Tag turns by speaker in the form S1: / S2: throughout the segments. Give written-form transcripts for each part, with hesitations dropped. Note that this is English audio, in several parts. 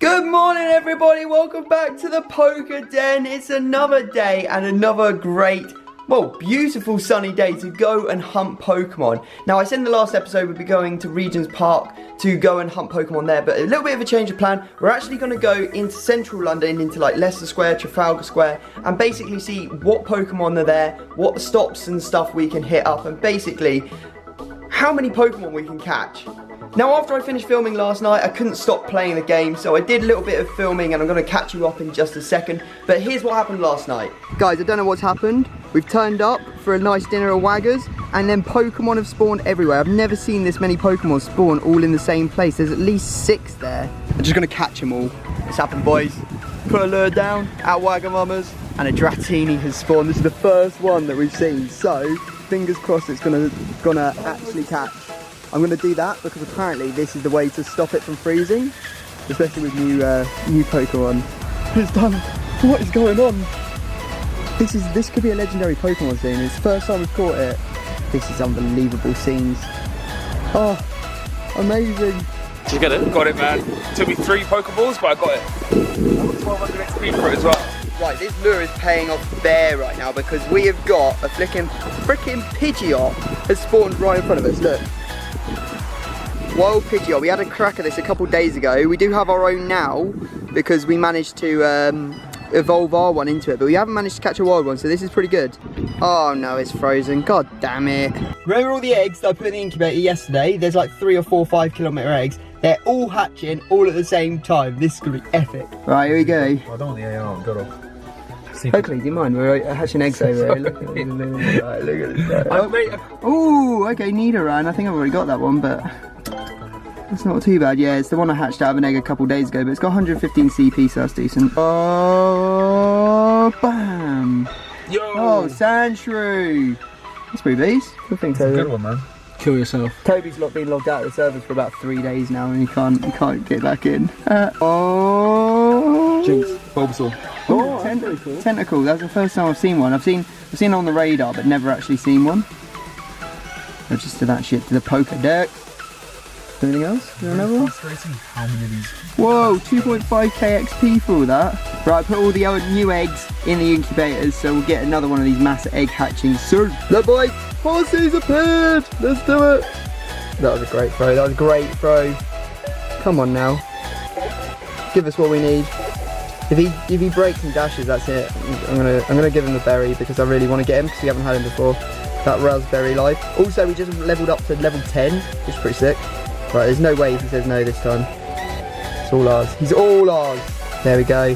S1: Good morning everybody, welcome back to the Poker Den. It's another day and another great, well, beautiful sunny day to go and hunt Pokemon. Now I said in the last episode we'd be going to Regent's Park to go and hunt Pokemon there, but a little bit of a change of plan. We're actually going to go into central London, into like Leicester Square, Trafalgar Square, and basically see what Pokemon are there, what stops and stuff we can hit up, and basically how many Pokemon we can catch. Now after I finished filming last night, I couldn't stop playing the game, so I did a little bit of filming and I'm going to catch you up in just a second. But here's what happened last night. Guys, I don't know what's happened. We've turned up for a nice dinner at Waggers and then Pokemon have spawned everywhere. I've never seen this many Pokemon spawn all in the same place. There's at least 6 there. I'm just going to catch them all. What's happened, boys? Put a lure down at Wagamama's and a Dratini has spawned. This is the first one that we've seen, so fingers crossed it's gonna actually catch. I'm going to do that because apparently this is the way to stop it from freezing, especially with new Pokemon. It's done. What is going on? This could be a legendary Pokemon scene. It's the first time we've caught it. This is unbelievable scenes. Oh, amazing.
S2: Did you get it? Got it, man. Took me 3 Pokeballs, but I got it. I got 1200 XP for it as well.
S1: Right, this lure is paying off bare right now because we have got a frickin' Pidgeot has spawned right in front of us. Look. Wild Pidgeot. We had a crack at this a couple days ago. We do have our own now because we managed to evolve our one into it, but we haven't managed to catch a wild one, so this is pretty good. Oh no, it's frozen. God damn it. Remember all the eggs that I put in the incubator yesterday? There's like 3 or 4 5-kilometre eggs. They're all hatching all at the same time. This is going to be epic. Right, here we go.
S2: I don't want the AR, got off.
S1: Hopefully, do you mind? We're hatching eggs over here. Look at this. Oh, okay, Nidoran. I think I've already got that one, but it's not too bad. Yeah, it's the one I hatched out of an egg a couple days ago, but it's got 115 CP, so that's decent. Oh, bam!
S2: Yo!
S1: Oh, Sandshrew! That's pretty beast. Good thing, Toby.
S2: Good one, man. Kill yourself.
S1: Toby's been logged out of the servers for about 3 days now, and he can't get back in. Oh!
S2: Jinx, Bulbasaur.
S1: Oh, Tentacle. That's the first time I've seen one. I've seen it on the radar, but never actually seen one. Register that shit to the Pokédex. Anything else? Is there another one?
S2: How many of these?
S1: Whoa, 2.5k XP for all that. Right, put all the other new eggs in the incubators, so we'll get another one of these massive egg hatchings soon. Look, boys, Horsey's appeared. Let's do it. That was a great throw. That was a great throw. Come on now. Give us what we need. If he breaks and dashes, that's it. I'm gonna give him the berry because I really want to get him because we haven't had him before. That raspberry life. Also, we just leveled up to level 10, which is pretty sick. Right, there's no way he says no this time. It's all ours. He's all ours. There we go.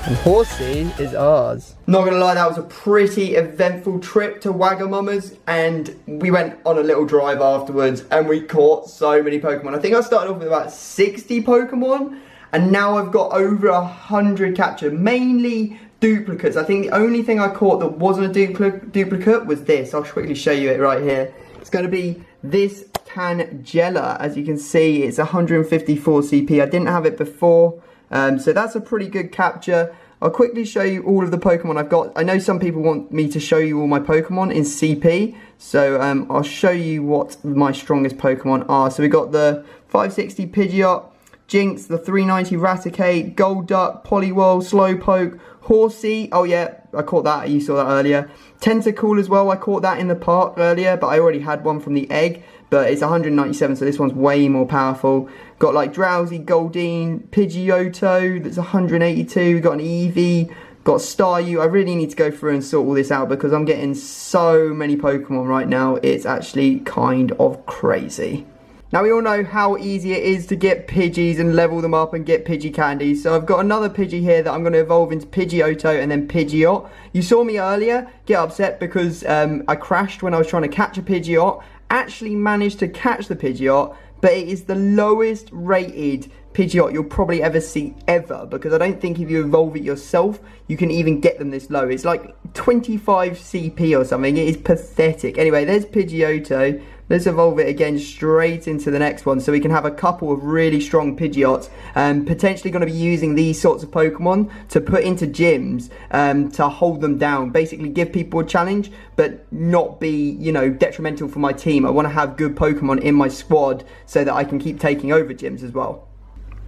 S1: And Horsey is ours. Not gonna lie, that was a pretty eventful trip to Wagamama's, and we went on a little drive afterwards, and we caught so many Pokemon. I think I started off with about 60 Pokemon. And now I've got over 100 captured, mainly duplicates. I think the only thing I caught that wasn't a duplicate was this. I'll quickly show you it right here. It's going to be this Tangela. As you can see, it's 154 CP. I didn't have it before, so that's a pretty good capture. I'll quickly show you all of the Pokemon I've got. I know some people want me to show you all my Pokemon in CP, so I'll show you what my strongest Pokemon are. So we got the 560 Pidgeot, Jinx, the 390 Raticate, Golduck, Poliwhirl, Slowpoke, Horsey. Oh yeah, I caught that. You saw that earlier. Tentacool as well. I caught that in the park earlier, but I already had one from the egg. But it's 197, so this one's way more powerful. Got like Drowsy, Goldeen, Pidgeotto. That's 182. We got an Eevee. Got Staryu. I really need to go through and sort all this out because I'm getting so many Pokemon right now. It's actually kind of crazy. Now we all know how easy it is to get Pidgeys and level them up and get Pidgey candies. So I've got another Pidgey here that I'm going to evolve into Pidgeotto and then Pidgeot. You saw me earlier get upset because I crashed when I was trying to catch a Pidgeot. Actually managed to catch the Pidgeot, but it is the lowest rated Pidgeot you'll probably ever see ever, because I don't think if you evolve it yourself you can even get them this low. It's like 25 CP or something. It is pathetic. Anyway, there's Pidgeotto. Let's evolve it again straight into the next one so we can have a couple of really strong Pidgeots. Potentially going to be using these sorts of Pokemon to put into gyms to hold them down. Basically give people a challenge but not be, you know, detrimental for my team. I want to have good Pokemon in my squad so that I can keep taking over gyms as well.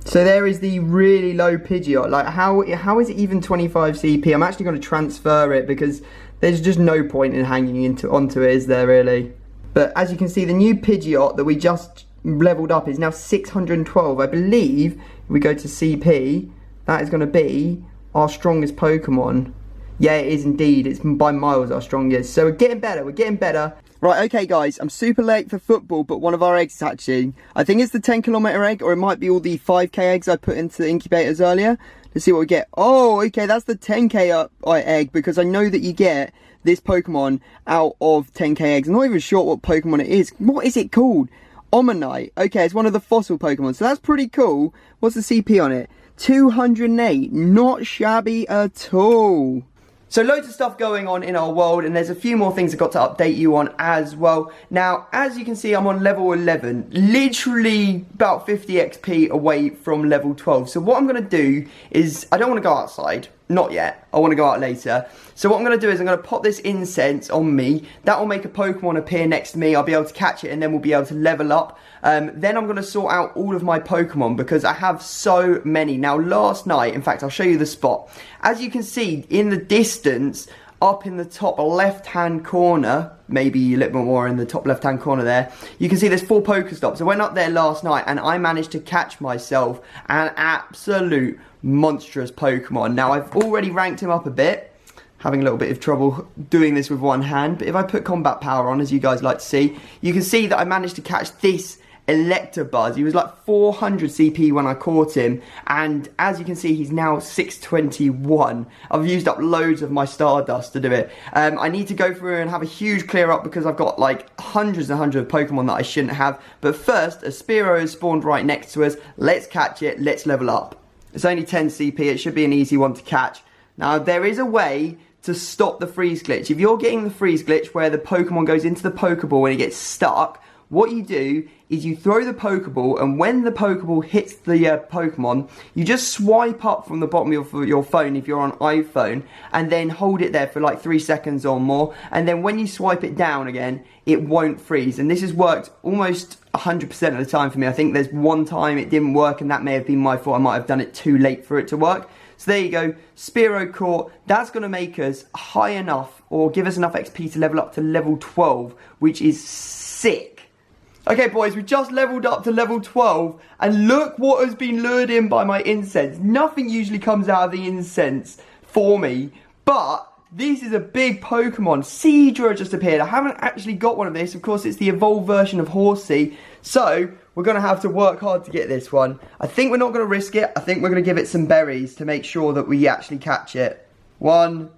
S1: So there is the really low Pidgeot. Like, how is it even 25 CP? I'm actually going to transfer it because there's just no point in hanging onto it, is there really? But as you can see, the new Pidgeot that we just leveled up is now 612. I believe if we go to CP, that is going to be our strongest Pokemon. Yeah, it is indeed. It's by miles our strongest. So we're getting better. We're getting better. Right, okay guys, I'm super late for football, but one of our eggs is hatching. I think it's the 10-kilometer egg, or it might be all the 5k eggs I put into the incubators earlier. Let's see what we get. Oh, okay, that's the 10k egg, because I know that you get this Pokemon out of 10k eggs. I'm not even sure what Pokemon it is. What is it called? Omanyte. Okay, it's one of the fossil Pokemon, so that's pretty cool. What's the CP on it? 208. Not shabby at all. So loads of stuff going on in our world, and there's a few more things I've got to update you on as well. Now, as you can see, I'm on level 11, literally about 50 XP away from level 12. So what I'm going to do is, I don't want to go outside, not yet, I want to go out later. So what I'm going to do is I'm going to pop this incense on me, that will make a Pokemon appear next to me, I'll be able to catch it, and then we'll be able to level up. Then I'm going to sort out all of my Pokemon because I have so many. Now last night, in fact I'll show you the spot. As you can see in the distance, up in the top left hand corner, maybe a little bit more in the top left hand corner there, you can see there's 4 Pokestops. I went up there last night and I managed to catch myself an absolute monstrous Pokemon. Now I've already ranked him up a bit, having a little bit of trouble doing this with one hand, but if I put combat power on, as you guys like to see, you can see that I managed to catch this Electabuzz. He was like 400 CP when I caught him, and as you can see, he's now 621. I've used up loads of my Stardust to do it. I need to go through and have a huge clear up because I've got like hundreds and hundreds of Pokemon that I shouldn't have. But first, a Spearow has spawned right next to us. Let's catch it, let's level up. It's only 10 CP, it should be an easy one to catch. Now, there is a way to stop the freeze glitch. If you're getting the freeze glitch where the Pokemon goes into the Pokeball and it gets stuck, what you do is you throw the Pokeball, and when the Pokeball hits the Pokemon, you just swipe up from the bottom of your phone if you're on iPhone, and then hold it there for like 3 seconds or more, and then when you swipe it down again, it won't freeze. And this has worked almost 100% of the time for me. I think there's one time it didn't work, and that may have been my fault. I might have done it too late for it to work. So there you go, Spearow caught. That's going to make us high enough, or give us enough XP to level up to level 12, which is sick. Okay boys, we just leveled up to level 12, and look what has been lured in by my incense. Nothing usually comes out of the incense for me, but this is a big Pokemon. Seadra just appeared. I haven't actually got one of this. Of course, it's the evolved version of Horsea, so we're going to have to work hard to get this one. I think we're not going to risk it. I think we're going to give it some berries to make sure that we actually catch it. 1,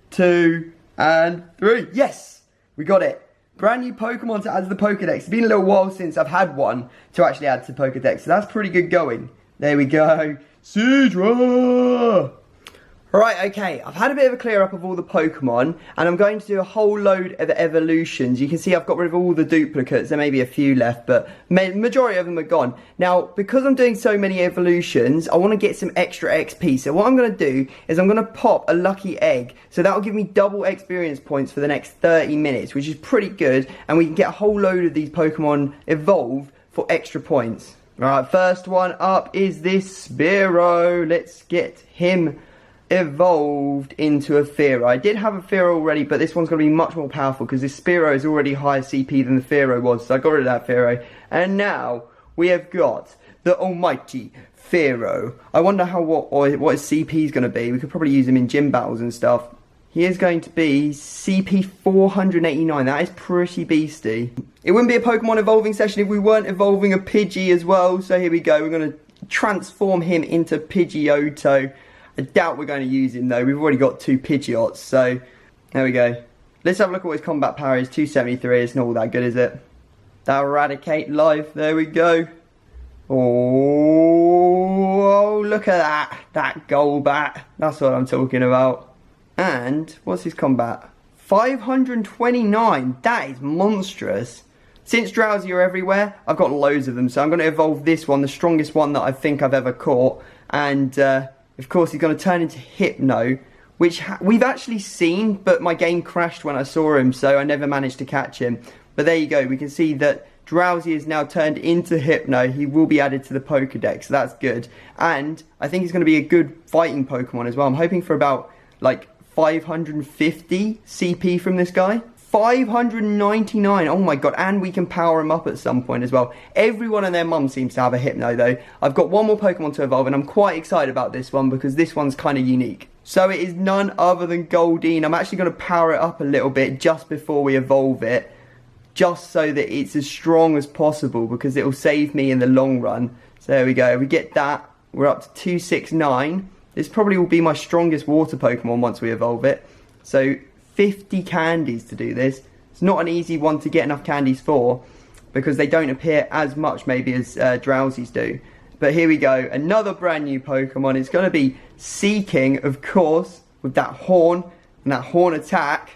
S1: 2, and 3. Yes, we got it. Brand new Pokemon to add to the Pokedex. It's been a little while since I've had one to actually add to the Pokedex, so that's pretty good going. There we go. Seadra! Right, okay, I've had a bit of a clear up of all the Pokemon, and I'm going to do a whole load of evolutions. You can see I've got rid of all the duplicates. There may be a few left, but majority of them are gone. Now, because I'm doing so many evolutions, I want to get some extra XP. So what I'm going to do is I'm going to pop a lucky egg. So that will give me double experience points for the next 30 minutes, which is pretty good. And we can get a whole load of these Pokemon evolved for extra points. Alright, first one up is this Spearow. Let's get him evolved into a Fearow. I did have a Fearow already, but this one's going to be much more powerful because this Spearow is already higher CP than the Fearow was, so I got rid of that Fearow. And now we have got the almighty Fearow. I wonder what his CP is going to be. We could probably use him in gym battles and stuff. He is going to be CP 489. That is pretty beastie. It wouldn't be a Pokemon evolving session if we weren't evolving a Pidgey as well. So here we go. We're going to transform him into Pidgeotto. I doubt we're going to use him though. We've already got 2 Pidgeots, so there we go. Let's have a look at what his combat power is. 273, it's not all that good, is it? That Eradicate life, there we go. Oh, look at that. That Golbat. That's what I'm talking about. And, what's his combat? 529, that is monstrous. Since Drowsy are everywhere, I've got loads of them, so I'm going to evolve this one, the strongest one that I think I've ever caught. And, of course, he's going to turn into Hypno, which we've actually seen, but my game crashed when I saw him, so I never managed to catch him. But there you go, we can see that Drowsy is now turned into Hypno. He will be added to the Pokedex, so that's good. And I think he's going to be a good fighting Pokemon as well. I'm hoping for about, like, 550 CP from this guy. 599, oh my god, and we can power him up at some point as well. Everyone and their mum seems to have a Hypno though. I've got one more Pokemon to evolve and I'm quite excited about this one because this one's kind of unique. So it is none other than Goldeen. I'm actually going to power it up a little bit just before we evolve it, just so that it's as strong as possible because it will save me in the long run. So there we go, we get that, we're up to 269. This probably will be my strongest water Pokemon once we evolve it. So 50 candies to do this. It's not an easy one to get enough candies for because they don't appear as much maybe as Drowsies do. But here we go, another brand new Pokemon. It's going to be Seaking, of course, with that horn and that horn attack.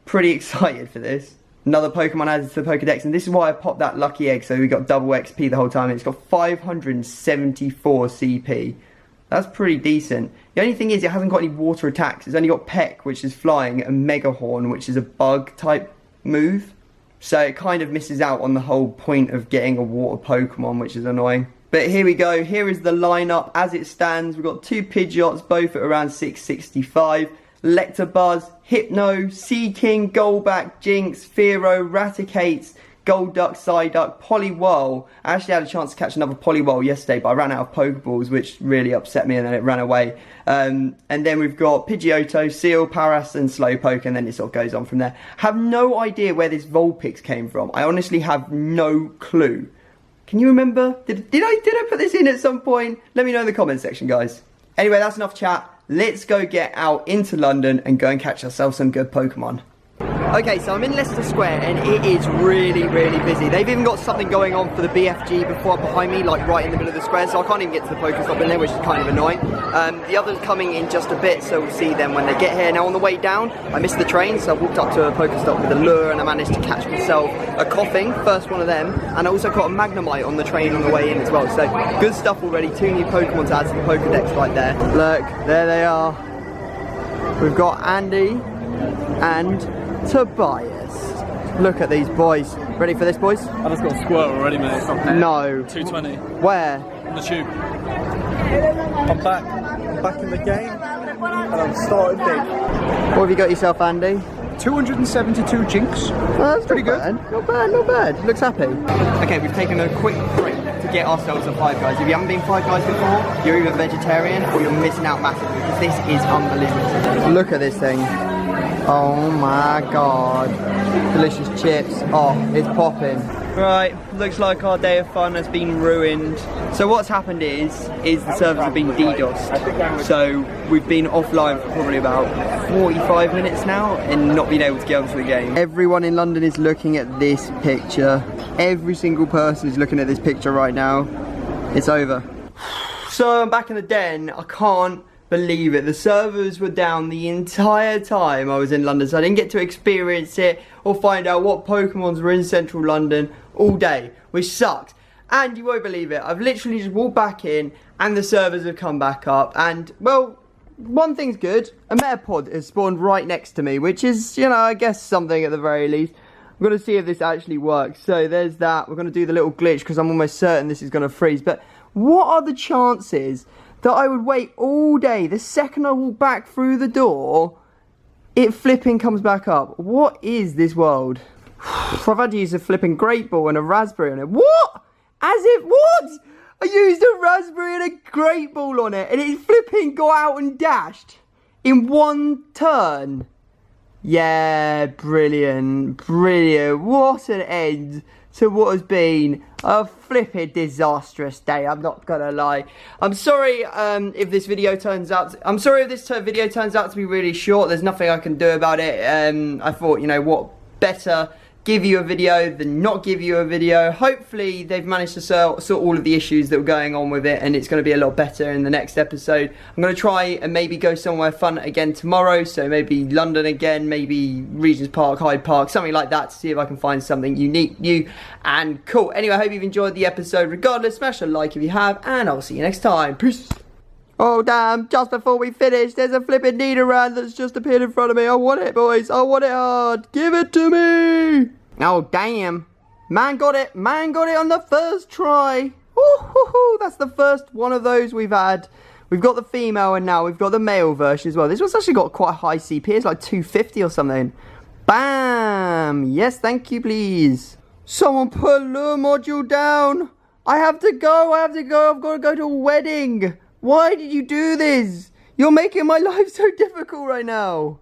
S1: Pretty excited for this. Another Pokemon added to the Pokedex, and this is why I popped that lucky egg, so we got double XP the whole time. It's got 574 CP. That's pretty decent. The only thing is it hasn't got any water attacks. It's only got Peck, which is flying, and Mega Horn, which is a bug type move. So it kind of misses out on the whole point of getting a water Pokemon, which is annoying. But here we go. Here is the lineup as it stands. We've got two Pidgeots, both at around 665. Electabuzz, Hypno, Seaking, Golbat, Jinx, Fearow, Raticates, Golduck, Psyduck, Poliwhirl. I actually had a chance to catch another Poliwhirl yesterday, but I ran out of Pokeballs, which really upset me, and then it ran away. And then we've got Pidgeotto, Seal, Paras, and Slowpoke, and then it sort of goes on from there. Have no idea where this Vulpix came from. I honestly have no clue. Can you remember? Did I put this in at some point? Let me know in the comments section, guys. Anyway, that's enough chat. Let's go get out into London and go and catch ourselves some good Pokemon. Okay, so I'm in Leicester Square and it is really, really busy. They've even got something going on for the BFG behind me, like right in the middle of the square, so I can't even get to the Pokestop in there, which is kind of annoying. The others coming in just a bit, so we'll see them when they get here. Now on the way down, I missed the train, so I walked up to a Pokestop with a lure and I managed to catch myself a Coughing, first one of them, and I also caught a Magnemite on the train on the way in as well. So good stuff already, 2 new Pokemon to add to the Pokedex right there. Look, there they are. We've got Andy and Tobias. Look at these boys. Ready for this, boys?
S3: I just got a squirt already, mate.
S1: No.
S3: 220.
S1: Where?
S3: On the tube. I'm back. I'm back in the game. And I'm starting big.
S1: What have you got yourself, Andy?
S4: 272 Jinx.
S1: Oh, that's pretty good. Not bad, not bad. Looks happy. Okay, we've taken a quick break to get ourselves a Five Guys. If you haven't been Five Guys before, you're either vegetarian or you're missing out massively because this is unbelievable. Look at this thing. Oh my god. Delicious chips. Oh, it's popping. Right, looks like our day of fun has been ruined. So what's happened is the servers have been DDoSed. So we've been offline for probably about 45 minutes now and not been able to get onto the game. Everyone in London is looking at this picture. Every single person is looking at this picture right now. It's over. So I'm back in the den. I can't believe it. The servers were down the entire time I was in London, so I didn't get to experience it or find out what Pokemons were in central London all day, which sucked. And you won't believe it, I've literally just walked back in and the servers have come back up, and well, one thing's good, a Metapod has spawned right next to me, which is, you know, I guess something at the very least. I'm going to see if this actually works. So there's that. We're going to do the little glitch because I'm almost certain this is going to freeze. But what are the chances that I would wait all day, the second I walk back through the door, it flipping comes back up? What is this world? I've had to use a flipping Great Ball and a Raspberry on it. What? As if, what? I used a Raspberry and a Great Ball on it and it flipping got out and dashed in one turn. Yeah, brilliant, brilliant. What an end to what has been a flipping disastrous day, I'm not gonna lie. I'm sorry if this video turns out to be really short. There's nothing I can do about it. I thought, you know what, better give you a video than not give you a video. Hopefully they've managed to sort all of the issues that were going on with it, and it's going to be a lot better in the next episode. I'm going to try and maybe go somewhere fun again tomorrow, so maybe London again, maybe Regent's Park, Hyde Park, something like that, to see if I can find something unique, new and cool. Anyway, I hope you've enjoyed the episode. Regardless, smash a like if you have, and I'll see you next time. Peace. Oh damn, just before we finish, there's a flipping Nidoran that's just appeared in front of me. I want it, boys, I want it hard. Give it to me. Oh damn. Man got it. Man got it on the first try. Woo-hoo-hoo. That's the first one of those we've had. We've got the female and now we've got the male version as well. This one's actually got quite a high CP. It's like 250 or something. Bam. Yes, thank you, please. Someone put a lure module down. I have to go. I have to go. I've got to go to a wedding. Why did you do this? You're making my life so difficult right now.